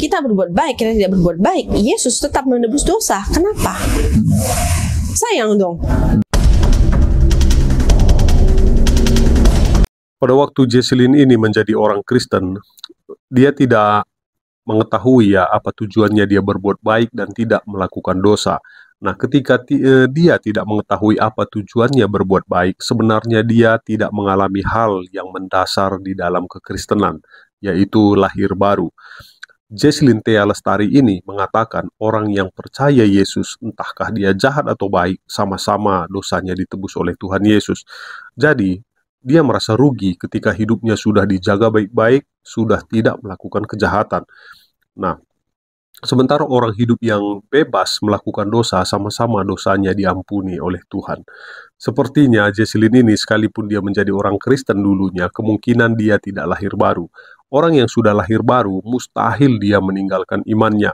kita berbuat baik, kita tidak berbuat baik, Yesus tetap menebus dosa. Kenapa? Sayang dong. Pada waktu Jesselyn ini menjadi orang Kristen, dia tidak mengetahui ya apa tujuannya dia berbuat baik dan tidak melakukan dosa. Nah, ketika dia tidak mengetahui apa tujuannya berbuat baik, sebenarnya dia tidak mengalami hal yang mendasar di dalam kekristenan, yaitu lahir baru. Jesselyn Thea Lestari ini mengatakan orang yang percaya Yesus, entahkah dia jahat atau baik, sama-sama dosanya ditebus oleh Tuhan Yesus. Jadi, dia merasa rugi ketika hidupnya sudah dijaga baik-baik, sudah tidak melakukan kejahatan. Nah, sementara orang hidup yang bebas melakukan dosa, sama-sama dosanya diampuni oleh Tuhan. Sepertinya Jesselyn ini, sekalipun dia menjadi orang Kristen dulunya, kemungkinan dia tidak lahir baru. Orang yang sudah lahir baru, mustahil dia meninggalkan imannya.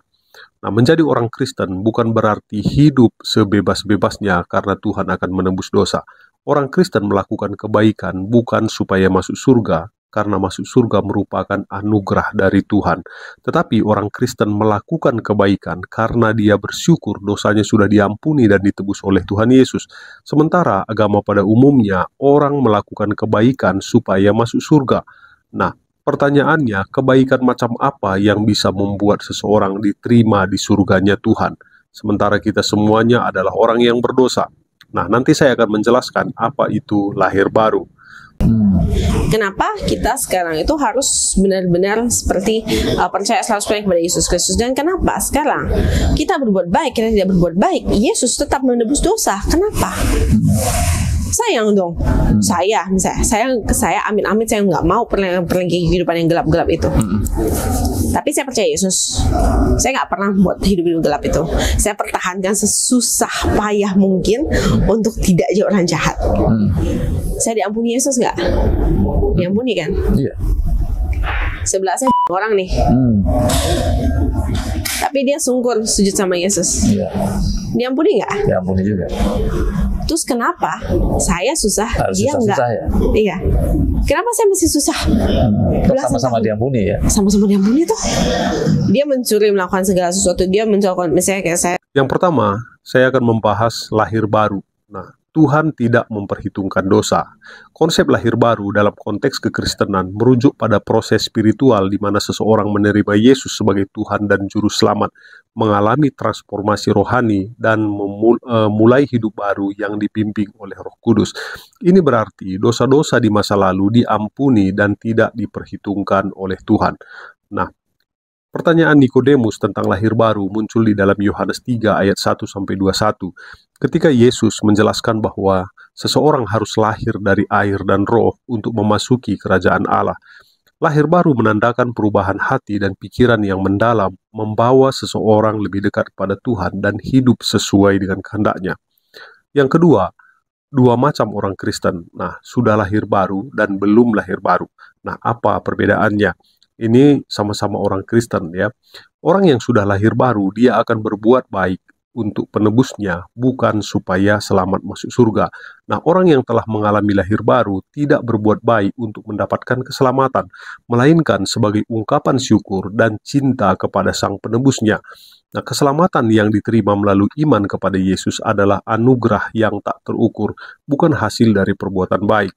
Nah, menjadi orang Kristen bukan berarti hidup sebebas-bebasnya karena Tuhan akan menebus dosa. Orang Kristen melakukan kebaikan bukan supaya masuk surga, karena masuk surga merupakan anugerah dari Tuhan. Tetapi orang Kristen melakukan kebaikan karena dia bersyukur dosanya sudah diampuni dan ditebus oleh Tuhan Yesus. Sementara agama pada umumnya, orang melakukan kebaikan supaya masuk surga. Nah, pertanyaannya, kebaikan macam apa yang bisa membuat seseorang diterima di surganya Tuhan? Sementara kita semuanya adalah orang yang berdosa. Nah, nanti saya akan menjelaskan apa itu lahir baru. Kenapa kita sekarang itu harus benar-benar seperti percaya 100% kepada Yesus Kristus, dan kenapa sekarang kita berbuat baik, kita tidak berbuat baik, Yesus tetap menebus dosa. Kenapa? Sayang dong. Misalnya saya amit-amit saya nggak mau pergi kehidupan yang gelap-gelap itu. Tapi saya percaya Yesus. Saya nggak pernah buat hidup gelap itu. Saya pertahankan sesusah payah mungkin untuk tidak jadi orang jahat. Saya diampuni Yesus nggak? Diampuni kan? Iya. Sebelah saya orang nih. Tapi dia sungkur sujud sama Yesus. Iya. Diampuni nggak? Diampuni juga. Terus kenapa saya susah, Harus dia susah-susah enggak? ya? Iya. Kenapa saya masih susah? Sama-sama diampuni ya? Sama-sama diampuni tuh. Dia mencuri melakukan segala sesuatu. Dia mencoba, misalnya kayak saya. Yang pertama, saya akan membahas lahir baru. Nah, Tuhan tidak memperhitungkan dosa. Konsep lahir baru dalam konteks kekristenan merujuk pada proses spiritual di mana seseorang menerima Yesus sebagai Tuhan dan Juru Selamat, mengalami transformasi rohani, dan mulai hidup baru yang dipimpin oleh Roh Kudus. Ini berarti dosa-dosa di masa lalu diampuni dan tidak diperhitungkan oleh Tuhan. Nah, pertanyaan Nikodemus tentang lahir baru muncul di dalam Yohanes 3 ayat 1-21. Ketika Yesus menjelaskan bahwa seseorang harus lahir dari air dan roh untuk memasuki kerajaan Allah. Lahir baru menandakan perubahan hati dan pikiran yang mendalam, membawa seseorang lebih dekat kepada Tuhan dan hidup sesuai dengan kehendaknya. Yang kedua, dua macam orang Kristen. Nah, sudah lahir baru dan belum lahir baru. Nah, apa perbedaannya? Ini sama-sama orang Kristen ya. Orang yang sudah lahir baru, dia akan berbuat baik untuk penebusnya, bukan supaya selamat masuk surga. Nah, orang yang telah mengalami lahir baru tidak berbuat baik untuk mendapatkan keselamatan, melainkan sebagai ungkapan syukur dan cinta kepada Sang Penebusnya. Nah, keselamatan yang diterima melalui iman kepada Yesus adalah anugerah yang tak terukur, bukan hasil dari perbuatan baik.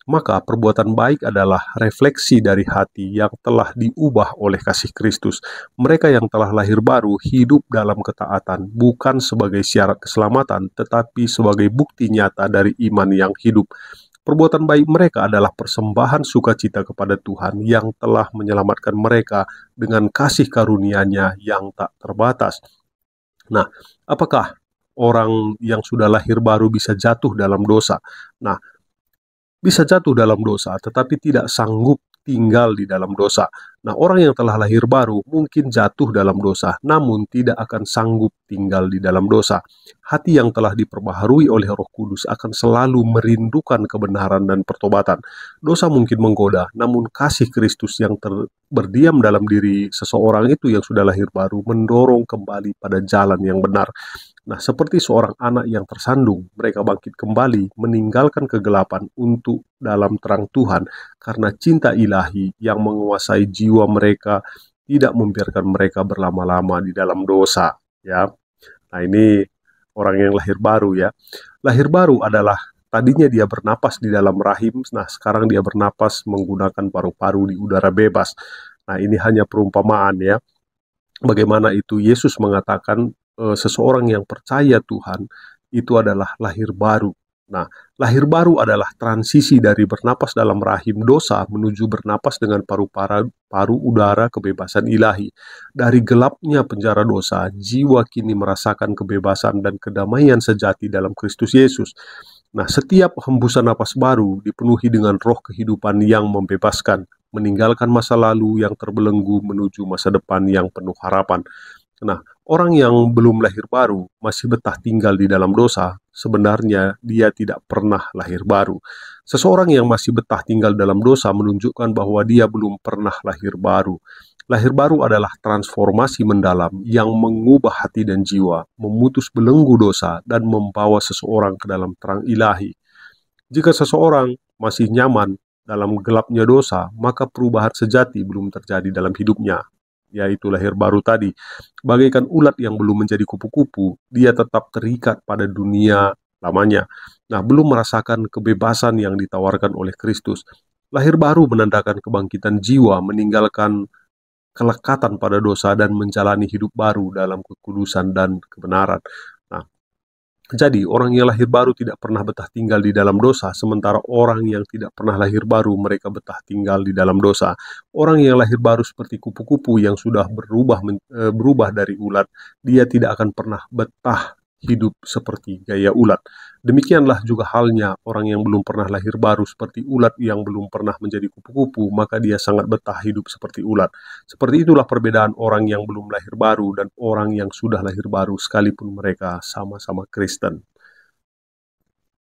Maka perbuatan baik adalah refleksi dari hati yang telah diubah oleh kasih Kristus. Mereka yang telah lahir baru hidup dalam ketaatan, bukan sebagai syarat keselamatan, tetapi sebagai bukti nyata dari iman yang hidup. Perbuatan baik mereka adalah persembahan sukacita kepada Tuhan yang telah menyelamatkan mereka dengan kasih karunia-Nya yang tak terbatas. Nah, apakah orang yang sudah lahir baru bisa jatuh dalam dosa? Nah, bisa jatuh dalam dosa, tetapi tidak sanggup tinggal di dalam dosa. Nah, orang yang telah lahir baru mungkin jatuh dalam dosa, namun tidak akan sanggup tinggal di dalam dosa. Hati yang telah diperbaharui oleh Roh Kudus akan selalu merindukan kebenaran dan pertobatan. Dosa mungkin menggoda, namun kasih Kristus yang berdiam dalam diri seseorang itu yang sudah lahir baru mendorong kembali pada jalan yang benar. Nah, seperti seorang anak yang tersandung, mereka bangkit kembali, meninggalkan kegelapan untuk dalam terang Tuhan, karena cinta ilahi yang menguasai jiwa mereka tidak membiarkan mereka berlama-lama di dalam dosa, ya. Nah, ini orang yang lahir baru, ya. Lahir baru adalah tadinya dia bernapas di dalam rahim, nah sekarang dia bernapas menggunakan paru-paru di udara bebas. Nah, ini hanya perumpamaan, ya. Bagaimana itu Yesus mengatakan seseorang yang percaya Tuhan itu adalah lahir baru. Nah, lahir baru adalah transisi dari bernapas dalam rahim dosa menuju bernapas dengan paru udara kebebasan ilahi. Dari gelapnya penjara dosa, jiwa kini merasakan kebebasan dan kedamaian sejati dalam Kristus Yesus. Nah, setiap hembusan napas baru dipenuhi dengan roh kehidupan yang membebaskan, meninggalkan masa lalu yang terbelenggu menuju masa depan yang penuh harapan. Nah, orang yang belum lahir baru masih betah tinggal di dalam dosa, sebenarnya dia tidak pernah lahir baru. Seseorang yang masih betah tinggal dalam dosa menunjukkan bahwa dia belum pernah lahir baru. Lahir baru adalah transformasi mendalam yang mengubah hati dan jiwa, memutus belenggu dosa, dan membawa seseorang ke dalam terang ilahi. Jika seseorang masih nyaman dalam gelapnya dosa, maka perubahan sejati belum terjadi dalam hidupnya, yaitu lahir baru tadi. Bagaikan ulat yang belum menjadi kupu-kupu, dia tetap terikat pada dunia lamanya. Nah, belum merasakan kebebasan yang ditawarkan oleh Kristus. Lahir baru menandakan kebangkitan jiwa, meninggalkan kelekatan pada dosa dan menjalani hidup baru dalam kekudusan dan kebenaran. Nah, jadi orang yang lahir baru tidak pernah betah tinggal di dalam dosa, sementara orang yang tidak pernah lahir baru mereka betah tinggal di dalam dosa. Orang yang lahir baru seperti kupu-kupu yang sudah berubah dari ulat, dia tidak akan pernah betah hidup seperti gaya ulat. Demikianlah juga halnya orang yang belum pernah lahir baru seperti ulat yang belum pernah menjadi kupu-kupu, maka dia sangat betah hidup seperti ulat. Seperti itulah perbedaan orang yang belum lahir baru dan orang yang sudah lahir baru sekalipun mereka sama-sama Kristen.